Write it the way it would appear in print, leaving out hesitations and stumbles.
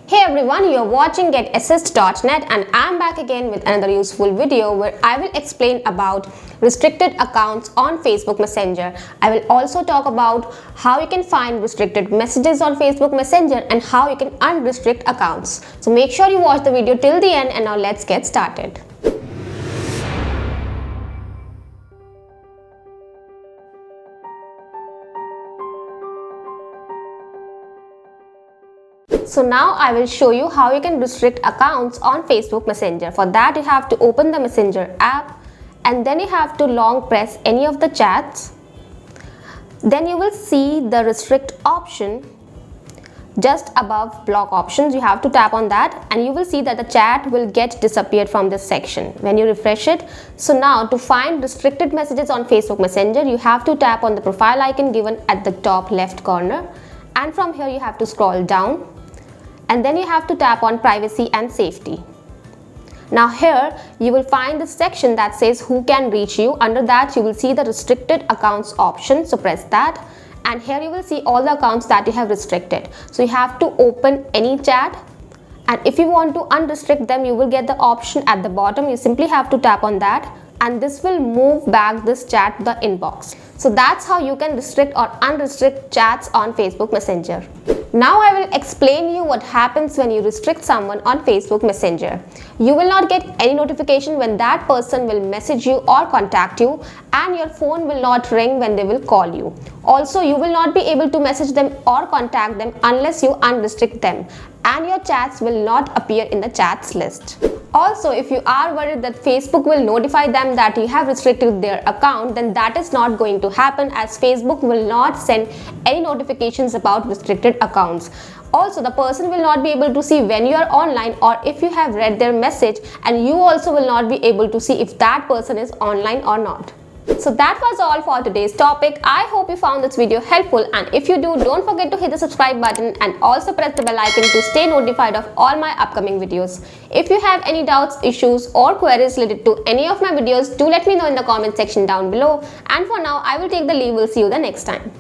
Hey everyone, you are watching GetAssist.net and I'm back again with another useful video where I will explain about restricted accounts on Facebook Messenger. I will also talk about how you can find restricted messages on Facebook Messenger and how you can unrestrict accounts. So make sure you watch the video till the end and now let's get started. So now I will show you how you can restrict accounts on Facebook Messenger. For that you have to open the Messenger app and then you have to long press any of the chats. Then you will see the restrict option just above block options. You have to tap on that and you will see that the chat will get disappeared from this section when you refresh it. So now to find restricted messages on Facebook Messenger, you have to tap on the profile icon given at the top left corner and from here you have to scroll down. And then you have to tap on privacy and safety. Now here you will find the section that says who can reach you. Under that you will see the restricted accounts option, so press that and here you will see all the accounts that you have restricted. So you have to open any chat and if you want to unrestrict them you will get the option at the bottom. You simply have to tap on that and this will move back this chat to the inbox. So that's how you can restrict or unrestrict chats on Facebook Messenger. Now I will explain you what happens when you restrict someone on Facebook Messenger. You will not get any notification when that person will message you or contact you and your phone will not ring when they will call you. Also, you will not be able to message them or contact them unless you unrestrict them and your chats will not appear in the chats list. Also, if you are worried that Facebook will notify them that you have restricted their account, then that is not going to happen as Facebook will not send any notifications about restricted accounts. Also, the person will not be able to see when you are online or if you have read their message, and you also will not be able to see if that person is online or not. So that was all for today's topic. I hope you found this video helpful and if you do, don't forget to hit the subscribe button and also press the bell icon to stay notified of all my upcoming videos. If you have any doubts, issues or queries related to any of my videos, do let me know in the comment section down below. And for now, I will take the leave. We'll see you the next time.